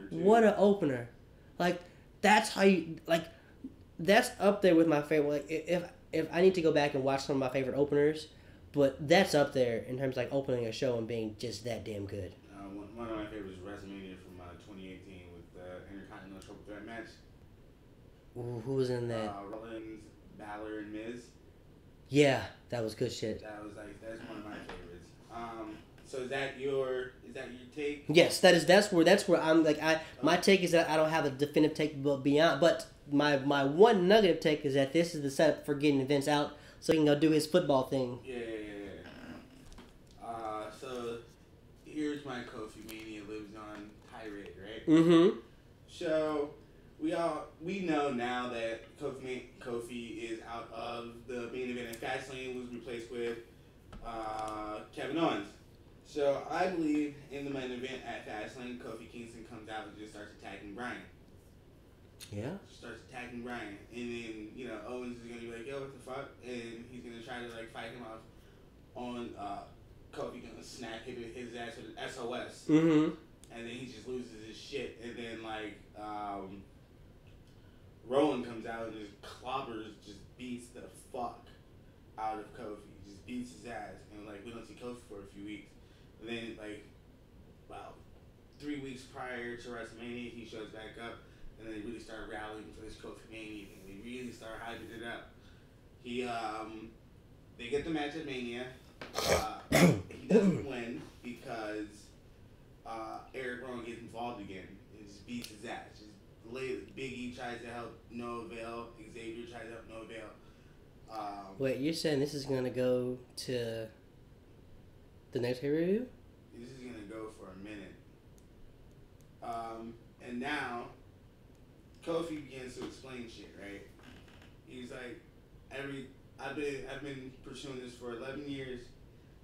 dude. What an opener! Like, that's how you like. That's up there with my favorite. Like, if I need to go back and watch some of my favorite openers, but that's up there in terms of like opening a show and being just that damn good. One of my favorites is WrestleMania from 2018 with the Intercontinental Triple Threat match. Ooh, who was in that? Rollins, Balor, and Miz. Yeah, that was good shit. That's one of my favorites. So is that your take? Yes, that's where I'm like my take is that I don't have a definitive take but my one negative take is that this is the setup for getting Vince out so he can go do his football thing. Yeah. So here's my KOFIMANIA lives on tirade, right? Mm-hmm. So we know now that Kofi is out of the main event and Fastlane was replaced with Kevin Owens. So I believe in the main event at Fastlane, Kofi Kingston comes out and just starts attacking Bryan. Yeah. Starts attacking Bryan, and then Owens is gonna be like, "Yo, what the fuck?" And he's gonna try to like fight him off on Kofi gonna snap his ass with an SOS, and then he just loses his shit, and then like Rowan comes out and just clobbers, just beats the fuck out of Kofi, just beats his ass, and like we don't see Kofi for a few weeks, and then like about 3 weeks prior to WrestleMania, he shows back up. And then they really start rallying for this KOFIMANIA thing. They really start hyping it up. They get the match at Mania. He doesn't win because Eric Rowan gets involved again and just beats his ass. Just Big E tries to help, no avail. Xavier tries to help, no avail. Wait, you're saying this is gonna go to the next review? This is gonna go for a minute. And now Kofi begins to explain shit, right? He's like, I've been pursuing this for 11 years.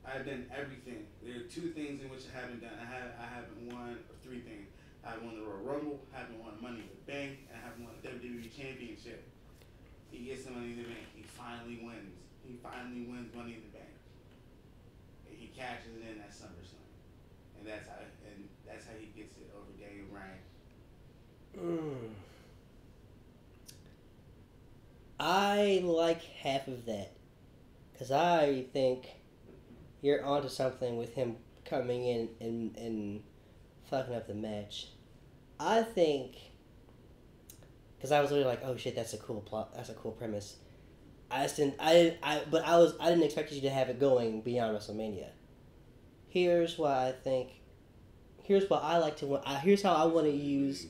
I've done everything. There are 2 things in which I haven't done. I haven't won, or 3 things. I haven't won the Royal Rumble, haven't won Money in the Bank, and I haven't won a WWE Championship. He gets the Money in the Bank. He finally wins. He finally wins Money in the Bank. And he cashes it in at SummerSlam. And that's how he gets it over Daniel Bryan. I like half of that, because I think you're onto something with him coming in and fucking up the match. I think, because I was really like, oh shit, that's a cool plot, that's a cool premise. I didn't expect you to have it going beyond WrestleMania. Here's how I want to use.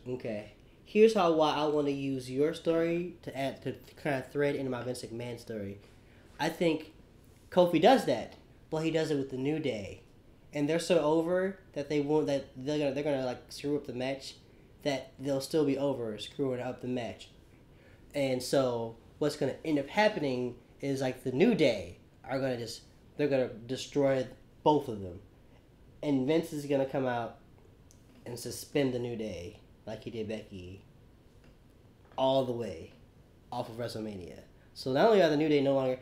Okay. Here's why I want to use your story to kind of thread into my Vince McMahon story. I think Kofi does that, but he does it with the New Day, and they're so over that they're gonna like screw up the match, that they'll still be over screwing up the match, and so what's gonna end up happening is like the New Day they're gonna destroy both of them, and Vince is gonna come out and suspend the New Day, like he did Becky, all the way off of WrestleMania. So not only are the New Day no longer,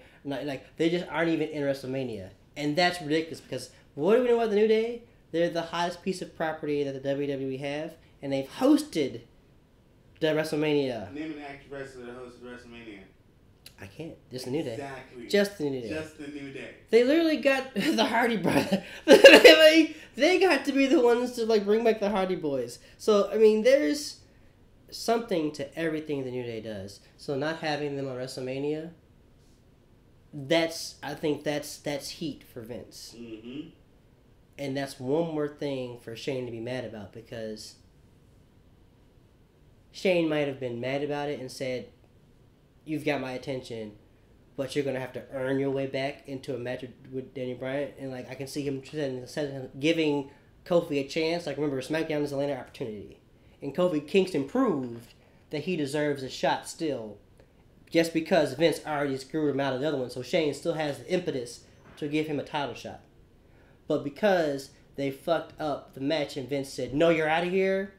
they just aren't even in WrestleMania. And that's ridiculous, because what do we know about the New Day? They're the hottest piece of property that the WWE have, and they've hosted the WrestleMania. Name an active wrestler that hosted WrestleMania. I can't. Just the New Day. Exactly. Just the New Day. Just the New Day. They literally got the Hardy Brothers. They got to be the ones to bring back the Hardy Boys. So I mean, there's something to everything the New Day does. So not having them on WrestleMania, I think that's heat for Vince. Mm-hmm. And that's one more thing for Shane to be mad about, because Shane might have been mad about it and said, "You've got my attention, but you're gonna have to earn your way back into a match with Daniel Bryan." And I can see him giving Kofi a chance. Remember, SmackDown is a later opportunity, and Kofi Kingston proved that he deserves a shot still, just because Vince already screwed him out of the other one. So Shane still has the impetus to give him a title shot, but because they fucked up the match and Vince said, "No, you're out of here,"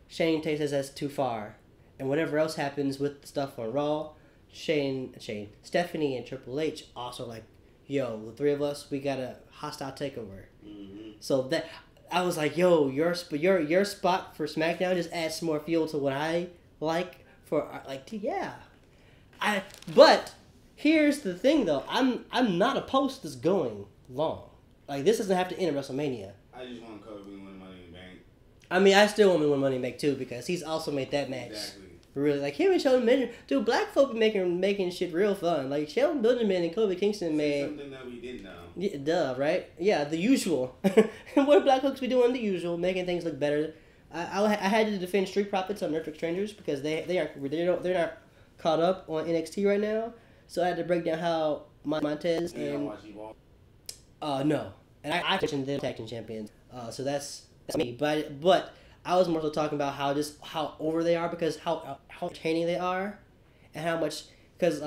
Shane takes this as too far. And whatever else happens with the stuff on Raw, Stephanie and Triple H also yo, the 3 of us, we got a hostile takeover. Mm-hmm. So that I was like, yo, your spot for SmackDown just adds some more fuel to what I like for yeah. But here's the thing though, I'm not opposed to this going long. This doesn't have to end at WrestleMania. I just want Kofi to win Money in the Bank. I mean, I still want him to win Money in the Bank too, because he's also made that match. Exactly. Really, him and Shelton Benjamin, dude. Black folk be making shit real fun. Shelton Benjamin and Kofi Kingston made something that we didn't know. Yeah, duh, right? Yeah, the usual. What do black folks be doing? The usual, making things look better. I had to defend Street Profits on Nurture Strangers because they're not caught up on NXT right now. So I had to break down how Montez and no, and I mentioned them tag team champions. So that's me. But I was more so talking about how over they are, because how entertaining they are, and how much, because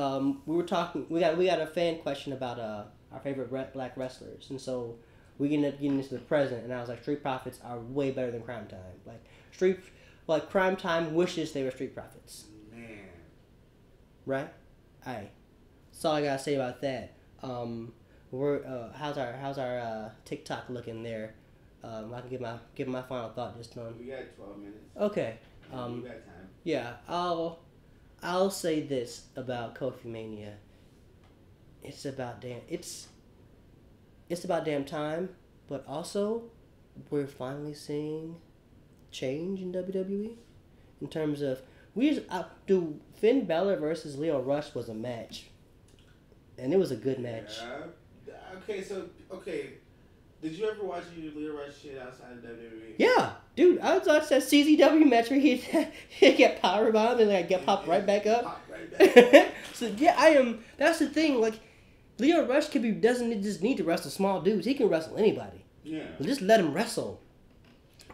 we got a fan question about our favorite black wrestlers, and so we ended up getting into the present, and I was like, Street Profits are way better than Crime Time. like Crime Time wishes they were Street Profits. Man. Right? Alright. That's all I gotta say about that. How's our TikTok looking there? I can give my final thought just on. We got 12 minutes. Okay. We got time. Yeah. I'll say this about KOFIMANIA. It's about damn time, but also we're finally seeing change in WWE in terms of Finn Balor versus Lio Rush was a match, and it was a good match. Okay. Did you ever watch Lio Rush shit outside of WWE? Yeah, dude, I watched that CZW match where he get powerbombed and like get popped right back up. So yeah, I am. That's the thing. Like Lio Rush doesn't just need to wrestle small dudes. He can wrestle anybody. Yeah. Just let him wrestle.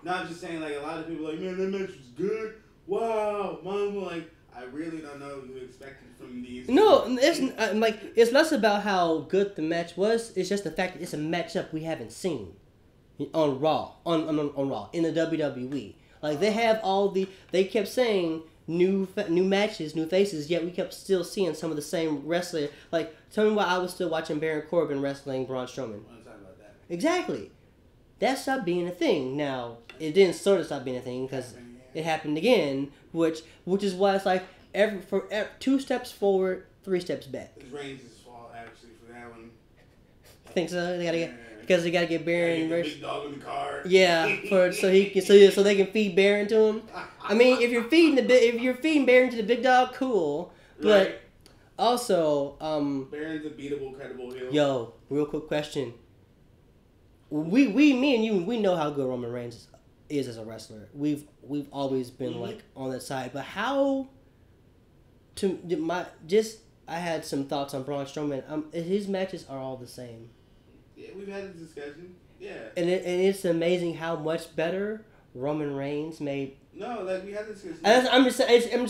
No, I'm just saying, like, a lot of people are like, man, that match was good. Wow. Mine was like, I really don't know what you expected from these. No, it's less about how good the match was. It's just the fact that it's a matchup we haven't seen on Raw, on Raw, in the WWE. Like, they have they kept saying new matches, new faces, yet we kept still seeing some of the same wrestler. Like, tell me why I was still watching Baron Corbin wrestling Braun Strowman. I want to talk about that. Exactly. That stopped being a thing. Now, it didn't sort of stop being a thing because it happened again, which is why it's like for 2 steps forward, 3 steps back. It's Reigns' fault, actually, for that one. Think so? They gotta get Baron. The big dog in the car. Yeah, so they can feed Baron to him. I mean, if you're feeding Baron to the big dog, cool. But right. Also, Baron's a beatable, credible heel. Yo, real quick question. Me and you, we know how good Roman Reigns is as a wrestler. We've always been like on that side. But how? I had some thoughts on Braun Strowman. His matches are all the same. Yeah, we've had a discussion. Yeah. And it's amazing how much better Roman Reigns made. No, like we had this discussion. I'm just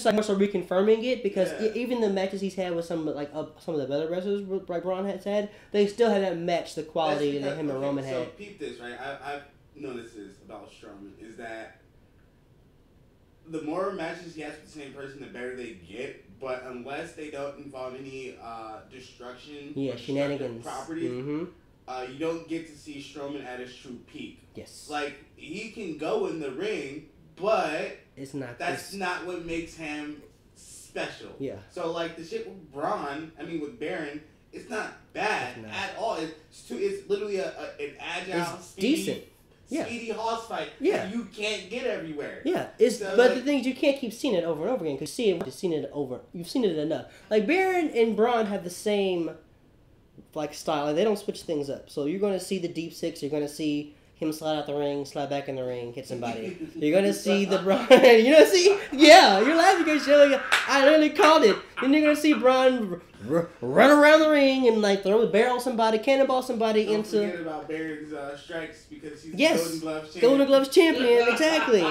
like more so reconfirming it because even the matches he's had with some of the better wrestlers like Braun has had, they still haven't matched the quality that him and Roman had. So peep this, right? I've noticed this about Strowman is that the more matches he has with the same person, the better they get. But unless they don't involve any destruction, shenanigans, properties, you don't get to see Strowman at his true peak. Yes. Like he can go in the ring. But that's not what makes him special. Yeah. So like the shit with with Baron, it's not bad at all. It's literally an agile, speedy horse fight. Yeah. You can't get everywhere. Yeah. But the thing is, you can't keep seeing it over and over again because you've seen it enough. Like Baron and Braun have the same style. Like, they don't switch things up. So you're going to see the deep six. You're going to see him slide out the ring, slide back in the ring, hit somebody. You're gonna see the Braun. Yeah, you're laughing because I literally called it. And you're gonna see Braun run around the ring and barrel somebody, cannonball somebody Don't into. Forget about Baron's strikes because he's the Golden Gloves champion. Exactly.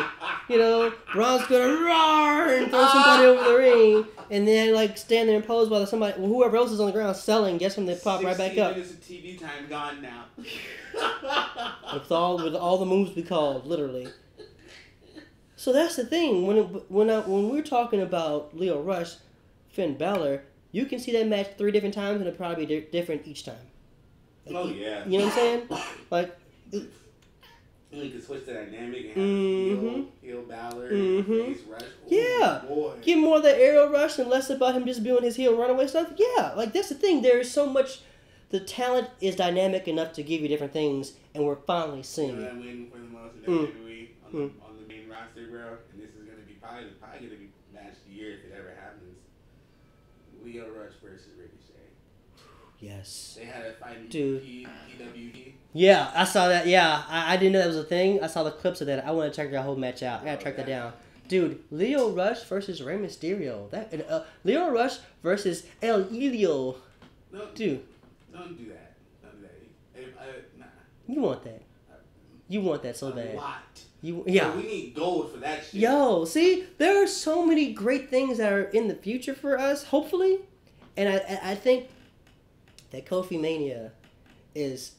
Braun's gonna roar and throw somebody over the ring, and then stand there and pose while whoever else is on the ground selling. Guess when they pop right back up. 16 minutes of TV time gone now. with all the moves we called, literally. So that's the thing. When we're talking about Lio Rush, Finn Balor, you can see that match 3 different times and it'll probably be different each time. Yeah. You know what I'm saying? You can switch the dynamic and have heel Balor, face Rush. Boy. Get more of the aerial rush and less about him just doing his heel runaway stuff. Yeah, that's the thing. There's so much. The talent is dynamic enough to give you different things, and we're finally seeing it. I'm waiting for the most in WWE on the main roster, bro. And this is going to be probably going to be match of the year if it ever happens. Lio Rush versus Ricochet. Yes. They had a fight in PWG. Yeah, I saw that. Yeah, I didn't know that was a thing. I saw the clips of that. I want to check that whole match out. I got to track that down. Dude, Lio Rush versus Rey Mysterio. Lio Rush versus El Elio. Dude. Don't do that. Nah. You want that. You want that so bad. A lot. Yeah. So we need gold for that shit. Yo, see, there are so many great things that are in the future for us, hopefully. And I think that KOFIMANIA is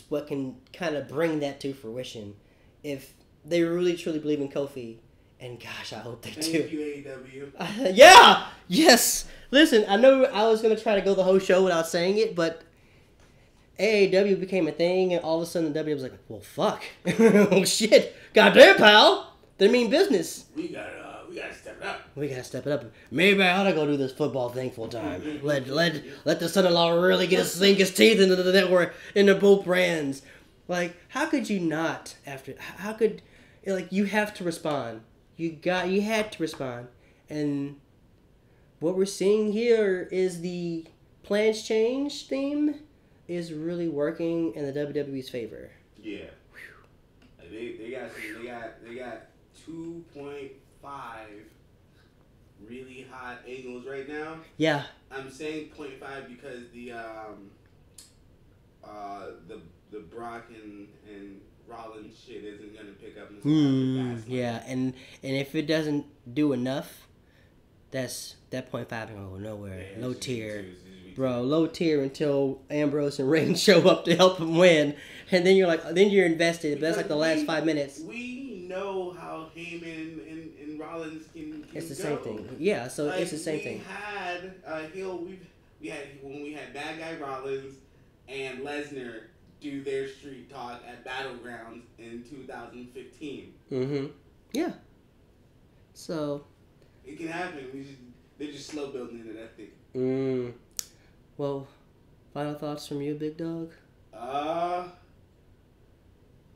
what can kind of bring that to fruition. If they really truly believe in Kofi And gosh, I hope they do. Thank you, AEW. Yeah! Yes! Listen, I know I was going to try to go the whole show without saying it, but AEW became a thing, and all of a sudden the WWE was like, well, fuck. Oh, shit. Goddamn, pal! They mean business. We gotta step it up. We gotta step it up. Maybe I ought to go do this football thing full time. Let the son-in-law really sink his teeth into the network, into both brands. Like, how could you not how could, like, you have to respond. You had to respond. And what we're seeing here is the plans change theme is really working in the WWE's favor. Yeah. They got 2.5 really hot angles right now. Yeah. I'm saying 0.5 because the Brock and Rollins shit isn't gonna pick up until fast. Yeah, and if it doesn't do enough, that 0.5 ain't gonna go nowhere. Yeah, low tier. Bro, low tier until Ambrose and Reigns show up to help him win. And then you're invested, but that's like the last 5 minutes. We know how Heyman and Rollins can It's the go. same thing. Yeah, so it's the same thing. We had when we had Bad Guy Rollins and Lesnar do their street talk at Battlegrounds in 2015. Mm-hmm. Yeah. So it can happen. They're just slow building into that thing. Well, final thoughts from you, big dog?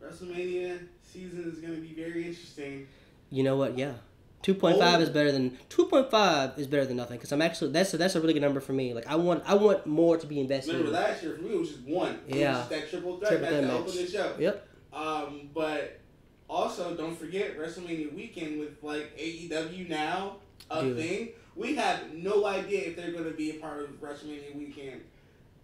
WrestleMania season is going to be very interesting. You know what? Yeah. 2.5 is better than 2.5 is better than nothing because I'm actually that's a really good number for me. Like I want more to be invested. Remember last year for me it was just one. Yeah. It was just that triple threat match to open the show. Yep. But also don't forget WrestleMania weekend with like AEW now thing. We have no idea if they're going to be a part of WrestleMania weekend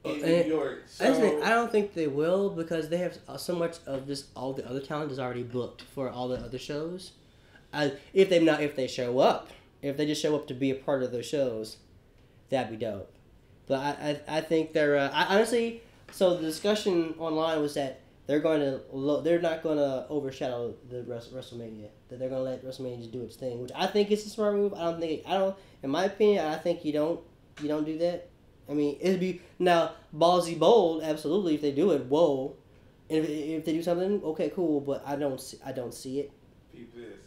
in New York. So I don't think they will because they have so much of just all the other talent is already booked for all the other shows. If they show up, if they just show up to be a part of those shows, that'd be dope. But I think they're honestly. So the discussion online was that they're not going to overshadow the WrestleMania. That they're going to let WrestleMania just do its thing, which I think is a smart move. In my opinion, I think you don't do that. I mean, it'd be now ballsy bold, absolutely. If they do it, whoa. And if they do something, okay, cool. But I don't see it. Keep this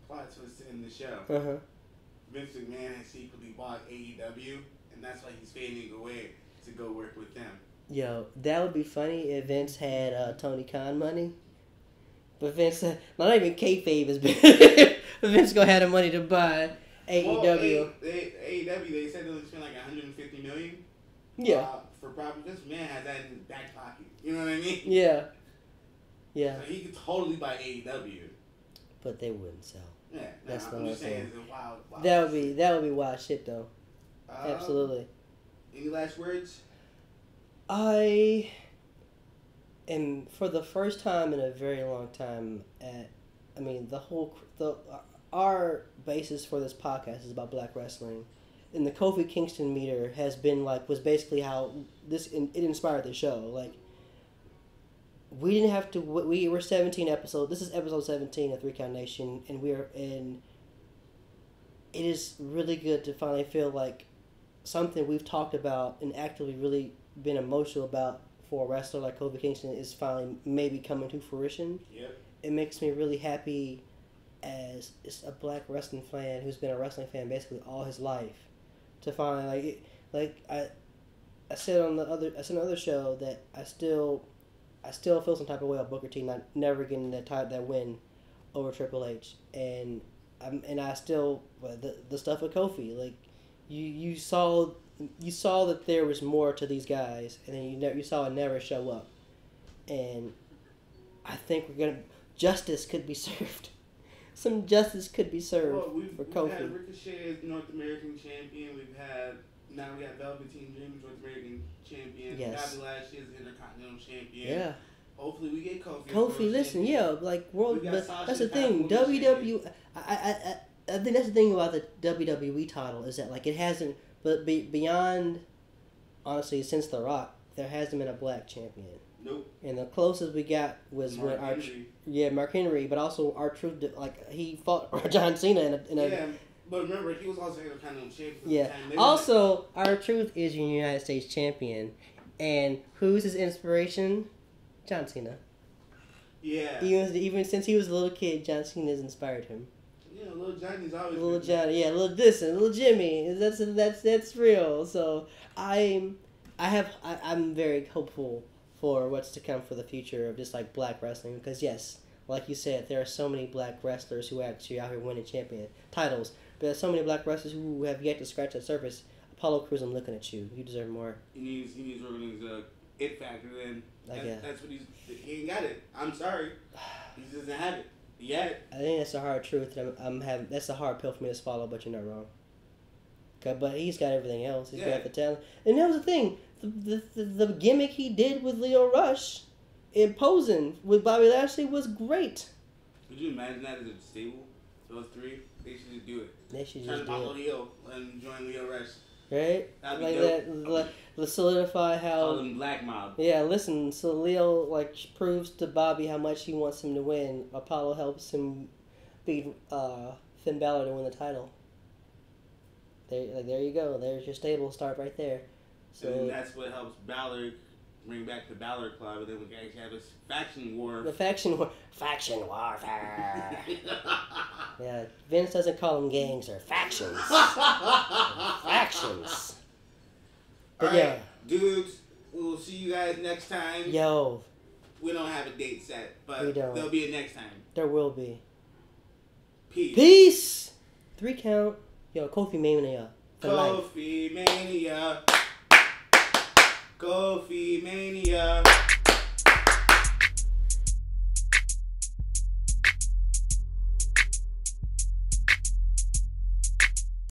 plot twist in the show. Vince McMahon has secretly bought AEW, and that's why he's fading away to go work with them. Yo, that would be funny if Vince had Tony Khan money. But Vince, not even kayfabe is big. Vince gonna have the money to buy AEW. Well, AEW, they said they'll spend like $150 million. Yeah. For property. This man has that in his back pocket. You know what I mean? Yeah. Yeah. So he could totally buy AEW. But they wouldn't sell. Yeah. That's the I'm only just saying thing. it's a wild That would be wild shit though. Absolutely. Any last words? I am for the first time in a very long time our basis for this podcast is about black wrestling. And the Kofi Kingston meter was basically how it inspired the show. Like, we didn't have to, we were 17 episodes, this is episode 17 of 3 Count Nation, and it is really good to finally feel like something we've talked about and actively really been emotional about for a wrestler like Kofi Kingston is finally maybe coming to fruition. Yep. It makes me really happy as a black wrestling fan who's been a wrestling fan basically all his life to finally I said on the other show that I still feel some type of way about Booker T never getting that win over Triple H, and I still the stuff with Kofi, like you saw that there was more to these guys, and then you saw it never show up, and I think justice could be served. Some justice could be served for Kofi. We've had Ricochet as North American champion. We got Velveteen Dream as North American champion. Yes. Bobby Lashley as Intercontinental champion. Yeah. Hopefully we get Kofi. Kofi, listen, champion. Yeah, like world. But that's the thing. WWE. I think that's the thing about the WWE title is that like it hasn't. But beyond, honestly, since The Rock, there hasn't been a black champion. Nope. And the closest we got was Mark when Henry. Mark Henry, but also R-Truth, like he fought John Cena in a yeah. But remember, he was also Intercontinental Champion. Yeah. Also, R-Truth is your United States champion, and who's his inspiration? John Cena. Yeah. Even since he was a little kid, John Cena's inspired him. Yeah, little Johnny's always. Little Johnny, yeah, little Dixon, little Jimmy. That's real. So I'm very hopeful for what's to come for the future of just like black wrestling, because yes, like you said, there are so many black wrestlers who actually out here winning champion titles. But there's so many black wrestlers who have yet to scratch the surface. Apollo Crews, I'm looking at you. You deserve more. He needs working his it factor. Then that's what he ain't got it. I'm sorry, he doesn't have it yet. I think that's a hard truth that that's a hard pill for me to swallow. But you're not wrong. But he's got everything else. He's got the talent. And that was the thing. The gimmick he did with Leo Rush, imposing with Bobby Lashley was great. Could you imagine that as a stable? Those three, they should just do it. They should Turn just do Apollo it. Heel and join Leo Rush. Right? That'd be like dope. that, solidify how. Call them Black Mob. Yeah, listen. So Leo proves to Bobby how much he wants him to win. Apollo helps him beat Finn Balor to win the title. There you go. There's your stable. Start right there. So and that's what helps Balor bring back the Balor Club, and then we can actually have this faction war. The faction warfare. Yeah, Vince doesn't call them gangs or factions. Factions. But alright, dudes, we'll see you guys next time. Yo. We don't have a date set, but We don't. there'll be a next time. There will be. Peace. 3 count. Yo, KOFIMANIA. For life. KOFIMANIA. KOFIMANIA.